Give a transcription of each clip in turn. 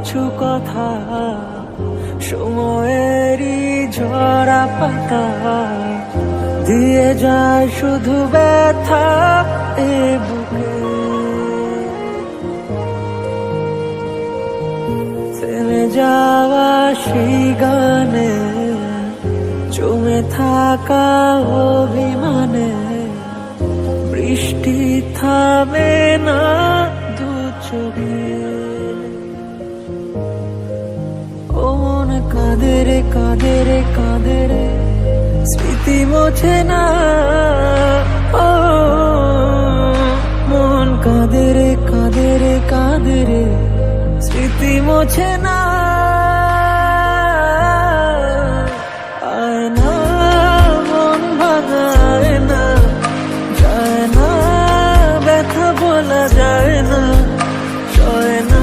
কিছু কথা সময়েরই ঝরা পাতা দিয়ে যায় শুধু ব্যথা এ বুকে। থেমে যাওয়া সেই গানে জমে থাকা অভিমানে বৃষ্টি থামে না দু চোখে। ও মন কাঁদে রে কাঁদে রে কাঁদে রে স্মৃতি মোছে না। ও মন কাঁদে রে কাঁদে রে কাঁদে রে স্মৃতি মোছে না। আয় না মন ভাঙায় না, যায় না ব্যথা বলা যায় না, সয় না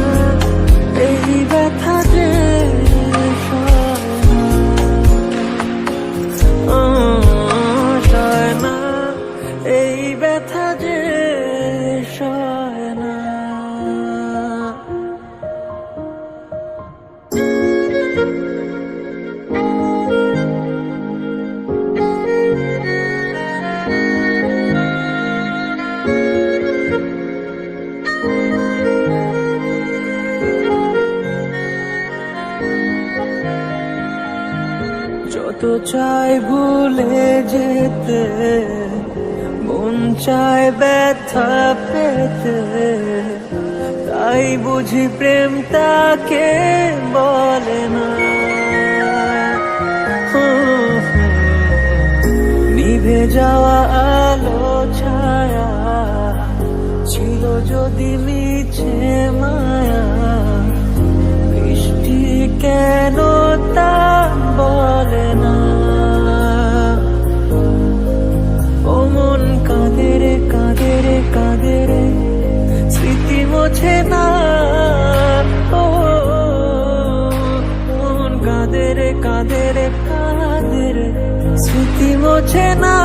এই ব্যথা যে সয় না এই ব্যথা যে সয় না। যত চাই ভুলে যেতে মন চায় ব্যথা পেতে, তাই বুঝি প্রেম তাকে বলে না। নিভে যাওয়া আলো ছায়া ছিল যদি মিছে মায়া, বৃষ্টি কেন তা বলে না। ও মন কাঁদে রে কাঁদে রে কাঁদে রে স্মৃতি মোছে না। ও মন কাঁদে রে কাঁদে রে কাঁদে রে স্মৃতি মোছে না।